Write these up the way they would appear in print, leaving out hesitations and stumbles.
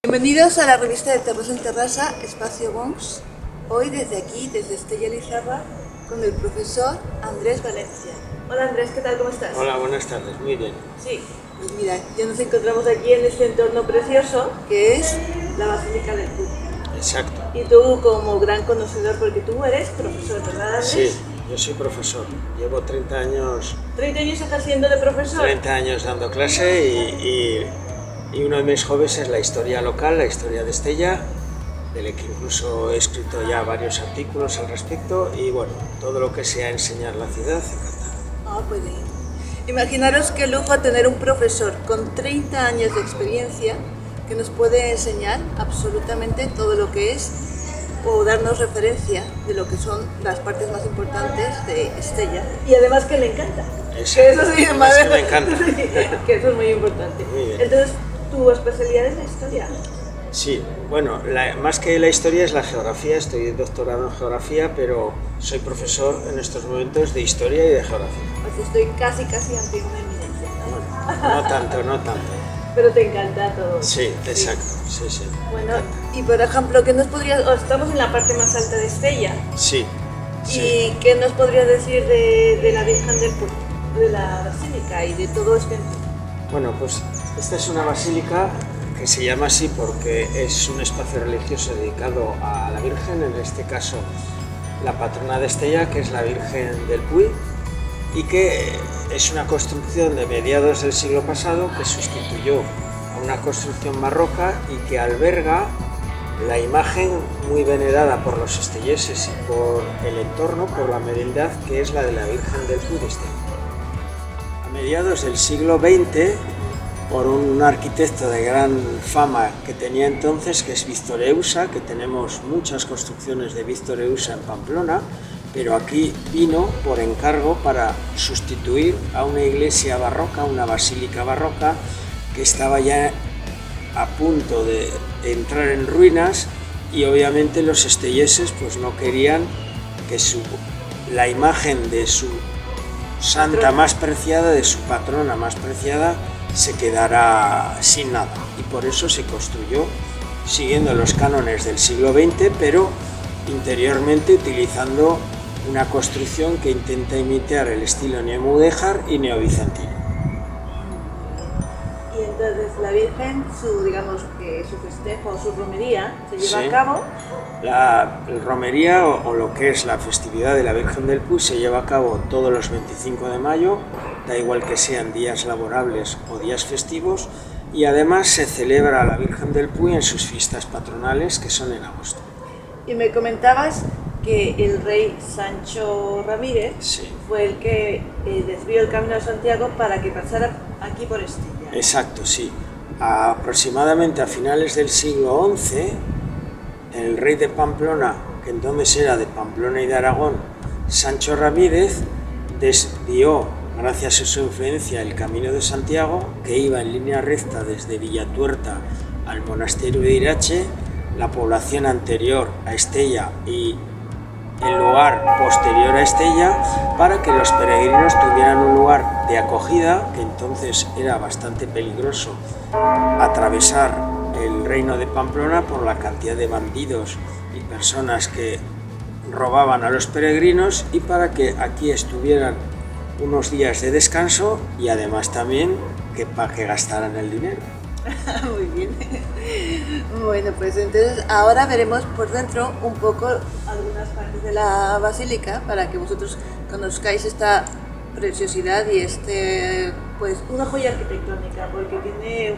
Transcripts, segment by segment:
Bienvenidos a la revista de Terrassa en Terrassa, Espacio Bons. Hoy desde aquí, desde Estella Lizarra, con el profesor Andrés Valencia. Hola Andrés, ¿qué tal? ¿Cómo estás? Hola, buenas tardes, muy bien. Sí, pues mira, ya nos encontramos aquí en este entorno precioso que es la Basílica del Puy. Exacto. Y tú como gran conocedor, porque tú eres profesor, ¿verdad Andrés? Sí, yo soy profesor. Llevo 30 años... ¿30 años ejerciendo de profesor? 30 años dando clase y uno de mis hobbies es la historia local, la historia de Estella, de la que incluso he escrito ya varios artículos al respecto y bueno, todo lo que sea enseñar la ciudad, encantado. Ah, pues bien. Imaginaros qué lujo tener un profesor con 30 años de experiencia que nos puede enseñar absolutamente todo lo que es o darnos referencia de lo que son las partes más importantes de Estella. Y además que le encanta. Exacto. Que eso sí, Además que me encanta. que eso es muy importante. Muy bien. Entonces, tu especialidad es la historia. Sí, bueno, más que la historia es la geografía, estoy doctorado en geografía, pero soy profesor en estos momentos de historia y de geografía. Pues estoy casi ante una eminencia, ¿no? Bueno, no tanto. Pero te encanta todo. Sí, exacto, sí. Bueno, y por ejemplo, ¿qué nos podrías... estamos en la parte más alta de Estella. Sí. ¿Y qué nos podrías decir de la Virgen del Puy, de la Basílica y de todo este entorno? Bueno, pues esta es una basílica que se llama así porque es un espacio religioso dedicado a la Virgen, en este caso la patrona de Estella, que es la Virgen del Puy, y que es una construcción de mediados del siglo pasado que sustituyó a una construcción barroca y que alberga la imagen muy venerada por los estelleses y por el entorno, por la merindad, que es la de la Virgen del Puy de Estella. A mediados del siglo XX, por un arquitecto de gran fama que tenía entonces, que es Víctor Eusa, que tenemos muchas construcciones de Víctor Eusa en Pamplona, pero aquí vino por encargo para sustituir a una iglesia barroca, una basílica barroca, que estaba ya a punto de entrar en ruinas y obviamente los estelleses pues no querían que la imagen de su santa más preciada, de su patrona más preciada, se quedara sin nada, y por eso se construyó siguiendo los cánones del siglo XX, pero interiormente utilizando una construcción que intenta imitar el estilo neomudéjar y neobizantino. Y entonces la Virgen, su festejo o su romería se lleva Sí. a cabo. La romería o lo que es la festividad de la Virgen del Puy se lleva a cabo todos los 25 de mayo, da igual que sean días laborables o días festivos, y además se celebra a la Virgen del Puy en sus fiestas patronales, que son en agosto. Y me comentabas que el rey Sancho Ramírez Sí. fue el que desvió el camino de Santiago para que pasara aquí por Estella. Exacto, sí. Aproximadamente a finales del siglo XI, el rey de Pamplona, que entonces era de Pamplona y de Aragón, Sancho Ramírez, desvió, gracias a su influencia, el camino de Santiago, que iba en línea recta desde Villatuerta al monasterio de Irache, la población anterior a Estella y el lugar posterior a Estella, para que los peregrinos tuvieran un lugar de acogida, que entonces era bastante peligroso atravesar el reino de Pamplona por la cantidad de bandidos y personas que robaban a los peregrinos, y para que aquí estuvieran unos días de descanso y además también para que gastaran el dinero. Muy bien. Bueno, pues entonces ahora veremos por dentro un poco algunas partes de la basílica para que vosotros conozcáis esta preciosidad y pues una joya arquitectónica, porque tiene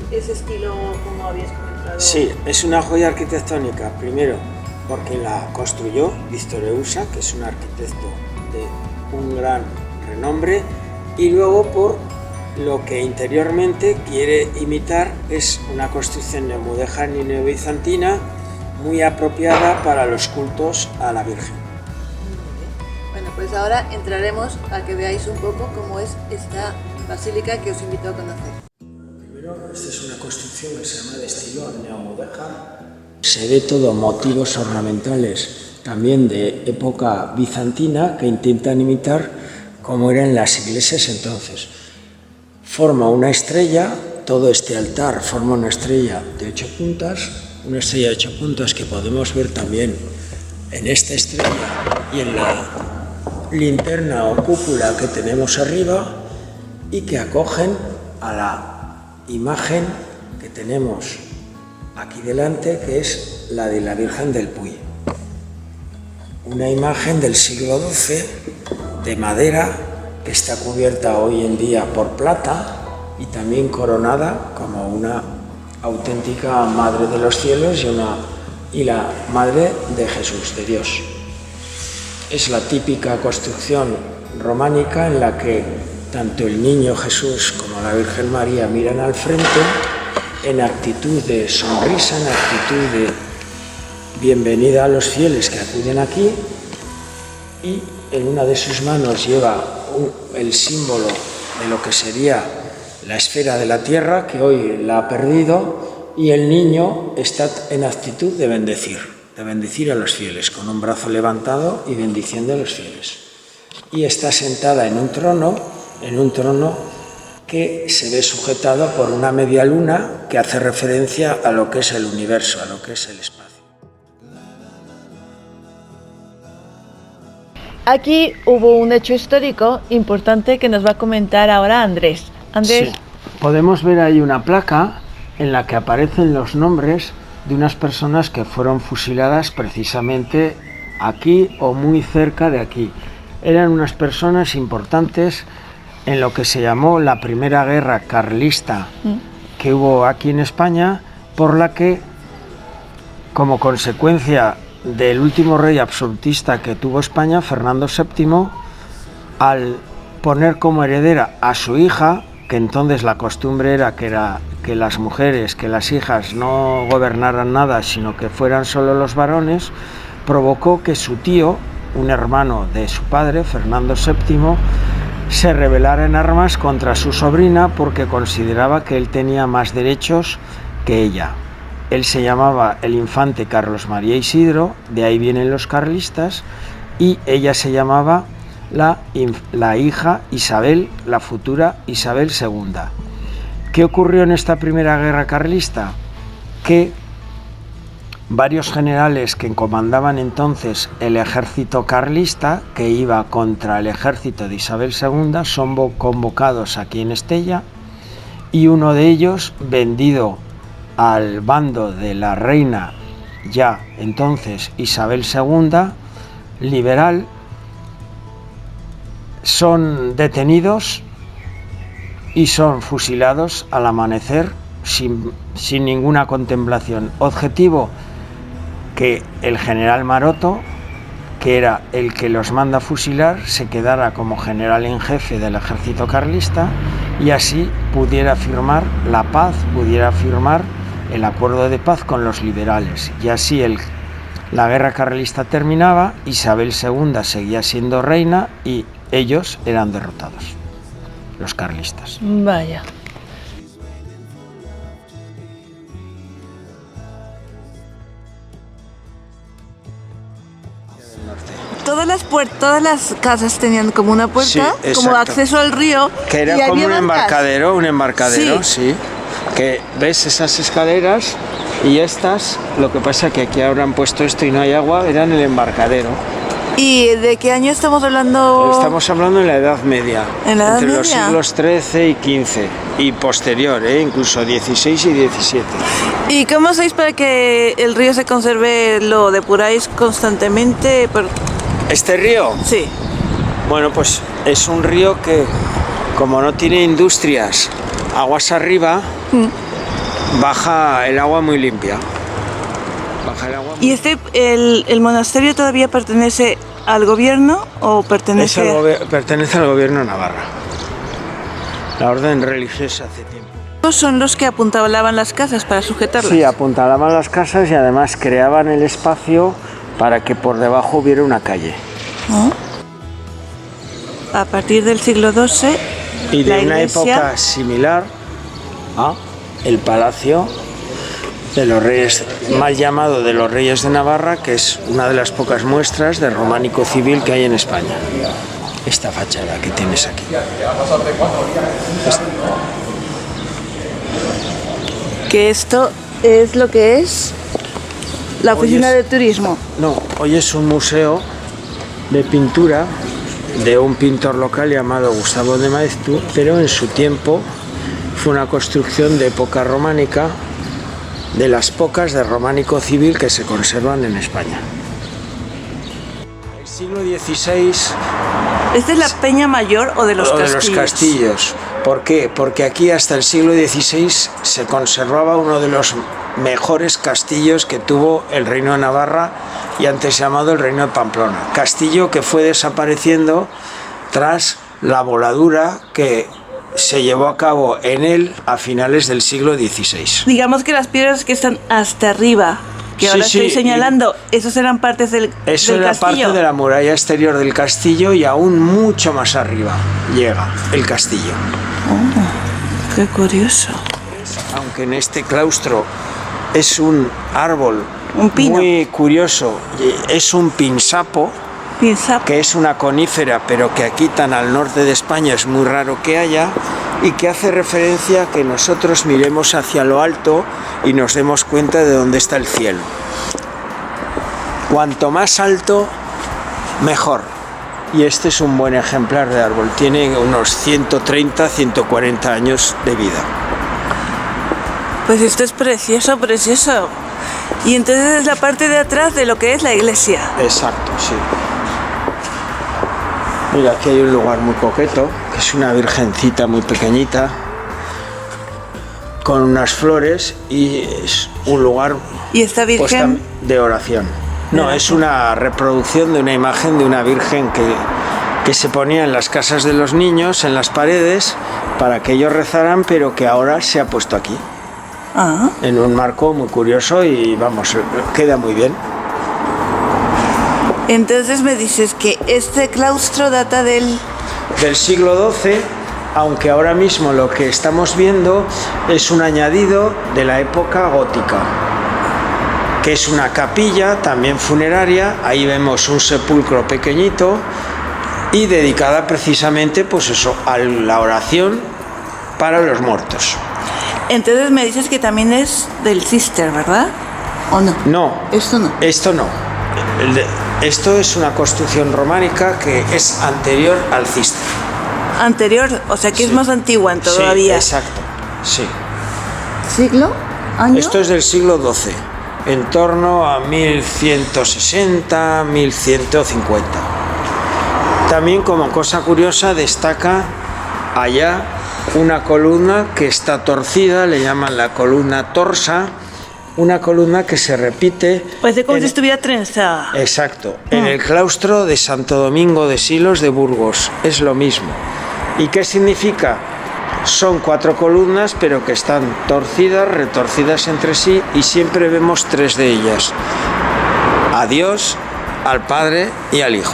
ese estilo como habías comentado. Sí, es una joya arquitectónica, primero porque la construyó Víctor Eusa, que es un arquitecto de un gran renombre, y luego por lo que interiormente quiere imitar es una construcción neomudéjar y neobizantina muy apropiada para los cultos a la Virgen. Bueno, pues ahora entraremos a que veáis un poco cómo es esta basílica que os invito a conocer. Primero, esta es una construcción que se llama de estilo neomudéjar. Se ve todo motivos ornamentales también de época bizantina que intentan imitar cómo eran las iglesias entonces. Forma una estrella todo este altar forma una estrella de 8 puntas, una estrella de 8 puntas que podemos ver también en esta estrella y en la linterna o cúpula que tenemos arriba, y que acogen a la imagen que tenemos aquí delante, que es la de la Virgen del Puy. Una imagen del siglo XII de madera que está cubierta hoy en día por plata y también coronada como una auténtica Madre de los Cielos y la Madre de Jesús, de Dios. Es la típica construcción románica en la que tanto el niño Jesús como la Virgen María miran al frente en actitud de sonrisa, en actitud de bienvenida a los fieles que acuden aquí, y en una de sus manos lleva el símbolo de lo que sería la esfera de la tierra, que hoy la ha perdido, y el niño está en actitud de bendecir a los fieles, con un brazo levantado y bendiciendo a los fieles. Y está sentada en un trono que se ve sujetado por una media luna que hace referencia a lo que es el universo, a lo que es el espacio. Aquí hubo un hecho histórico importante que nos va a comentar ahora Andrés. Andrés. Sí. Podemos ver ahí una placa en la que aparecen los nombres de unas personas que fueron fusiladas precisamente aquí o muy cerca de aquí. Eran unas personas importantes en lo que se llamó la primera guerra carlista que hubo aquí en España, por la que, como consecuencia del último rey absolutista que tuvo España, Fernando VII, al poner como heredera a su hija, que entonces la costumbre era que las mujeres, que las hijas no gobernaran nada, sino que fueran solo los varones, provocó que su tío, un hermano de su padre, Fernando VII, se rebelara en armas contra su sobrina porque consideraba que él tenía más derechos que ella. Él se llamaba el infante Carlos María Isidro, de ahí vienen los carlistas, y ella se llamaba la hija Isabel, la futura Isabel II. ¿Qué ocurrió en esta primera guerra carlista? Que varios generales que comandaban entonces el ejército carlista, que iba contra el ejército de Isabel II, son convocados aquí en Estella, y uno de ellos, vendido al bando de la reina ya entonces Isabel II, liberal, son detenidos y son fusilados al amanecer sin ninguna contemplación. Objetivo: que el general Maroto, que era el que los manda a fusilar, se quedara como general en jefe del ejército carlista y así pudiera firmar la paz, pudiera firmar el acuerdo de paz con los liberales. Y así la guerra carlista terminaba, Isabel II seguía siendo reina y ellos eran derrotados, los carlistas. Vaya. Todas las casas tenían como una puerta, Sí, como acceso al río. Que era como un embarcadero, sí. Que ves esas escaleras y estas, lo que pasa que aquí ahora han puesto esto y no hay agua, eran el embarcadero. ¿Y de qué año estamos hablando? Estamos hablando en la Edad Media, ¿En la Edad entre Media? los siglos XIII y XV, y posterior, incluso XVI y XVII. ¿Y cómo hacéis para que el río se conserve? ¿Lo depuráis constantemente? ¿Este río? Sí. Bueno, pues es un río que, como no tiene industrias aguas arriba, baja el agua muy limpia. ¿Y el monasterio todavía pertenece al gobierno o pertenece...? Pertenece al gobierno de Navarra. La orden religiosa hace tiempo. Son los que apuntalaban las casas para sujetarlas. Sí, apuntalaban las casas y además creaban el espacio para que por debajo hubiera una calle. ¿Oh? A partir del siglo XII, y de la una iglesia... época similar a el palacio de los reyes, mal llamado de los reyes de Navarra, que es una de las pocas muestras de románico civil que hay en España. Esta fachada que tienes aquí. que esto es lo que es la oficina de turismo. No, hoy es un museo de pintura de un pintor local llamado Gustavo de Maeztu, pero en su tiempo fue una construcción de época románica, de las pocas de románico civil que se conservan en España. El siglo XVI... ¿Esta es la Peña Mayor o de los castillos? De los castillos. ¿Por qué? Porque aquí hasta el siglo XVI se conservaba uno de los mejores castillos que tuvo el Reino de Navarra y antes llamado el Reino de Pamplona. Castillo que fue desapareciendo tras la voladura que se llevó a cabo en él a finales del siglo XVI. Digamos que las piedras que están hasta arriba, que ahora estoy señalando, esos eran partes del castillo. Eso era parte de la muralla exterior del castillo y aún mucho más arriba llega el castillo. Oh, qué curioso. Aunque en este claustro es un árbol un pino muy curioso, es un pinsapo, que es una conífera, pero que aquí tan al norte de España es muy raro que haya, y que hace referencia a que nosotros miremos hacia lo alto y nos demos cuenta de dónde está el cielo. Cuanto más alto, mejor. Y este es un buen ejemplar de árbol. Tiene unos 130, 140 años de vida. Pues esto es precioso, precioso. Y entonces es la parte de atrás de lo que es la iglesia. Exacto, sí. Mira, aquí hay un lugar muy coqueto, que es una virgencita muy pequeñita, con unas flores, y es un lugar ¿Y esta virgen? De oración. No, es una reproducción de una imagen de una virgen que se ponía en las casas de los niños, en las paredes, para que ellos rezaran, pero que ahora se ha puesto aquí. Ah. En un marco muy curioso y, vamos, queda muy bien. Entonces me dices que este claustro data del siglo XII, aunque ahora mismo lo que estamos viendo es un añadido de la época gótica, que es una capilla también funeraria. Ahí vemos un sepulcro pequeñito y dedicada precisamente, pues eso, a la oración para los muertos. Entonces me dices que también es del Cister, ¿verdad? ¿O no? No. Esto no. Esto no. Esto es una construcción románica que es anterior al Cister. Anterior, o sea que es más antigua todavía. Sí, exacto, sí. ¿Siglo? ¿Año? Esto es del siglo XII, en torno a 1160, 1150. También, como cosa curiosa, destaca allá una columna que está torcida, le llaman la columna torsa, una columna que se repite... Parece como si estuviera trenzada. Exacto, en el claustro de Santo Domingo de Silos de Burgos, es lo mismo. ¿Y qué significa? Son 4 columnas, pero que están torcidas, retorcidas entre sí, y siempre vemos 3 de ellas: a Dios, al Padre y al Hijo.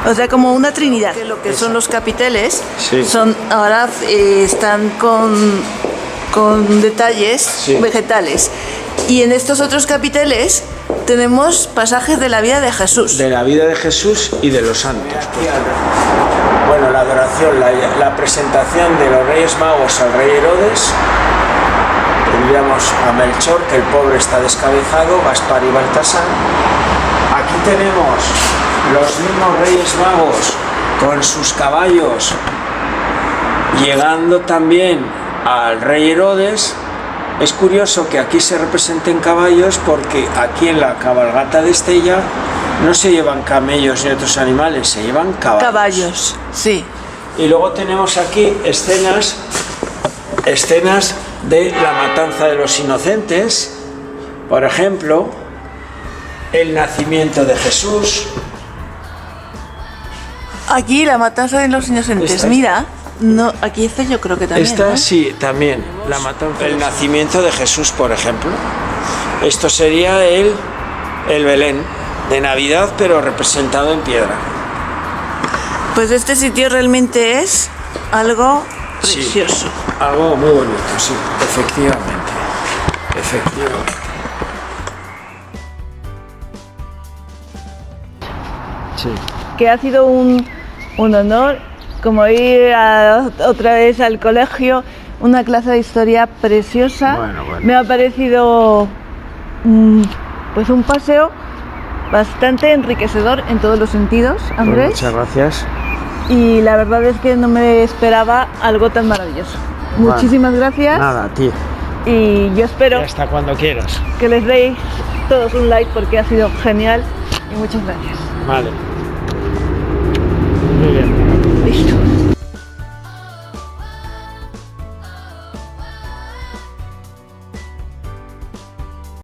O sea, como una trinidad. Lo que son los capiteles, sí, son ahora están con detalles vegetales. Y en estos otros capiteles tenemos pasajes de la vida de Jesús. De la vida de Jesús y de los santos. Bueno, la adoración, la presentación de los Reyes Magos al Rey Herodes. Tendríamos a Melchor, que el pobre está descabezado, Gaspar y Baltasar. Aquí tenemos los mismos Reyes Magos con sus caballos, llegando también al Rey Herodes. Es curioso que aquí se representen caballos, porque aquí en la cabalgata de Estella no se llevan camellos ni otros animales, se llevan caballos. Caballos, sí. Y luego tenemos aquí escenas de la matanza de los inocentes, por ejemplo, el nacimiento de Jesús. Aquí la matanza de los inocentes, mira. No, aquí está, yo creo que también. Esta, ¿no? sí, también. La matanza. El nacimiento de Jesús, por ejemplo. Esto sería el Belén de Navidad, pero representado en piedra. Pues este sitio realmente es algo precioso. Sí, algo muy bonito, sí, efectivamente. Sí. Que ha sido un honor, como ir otra vez al colegio, una clase de historia preciosa. Bueno. Me ha parecido pues un paseo bastante enriquecedor en todos los sentidos, Andrés. Pues muchas gracias. Y la verdad es que no me esperaba algo tan maravilloso. Bueno, muchísimas gracias. Nada, a ti. Y yo espero Y hasta cuando quieras. que les deis todos un like porque ha sido genial y muchas gracias. Vale. Muy bien. Listo.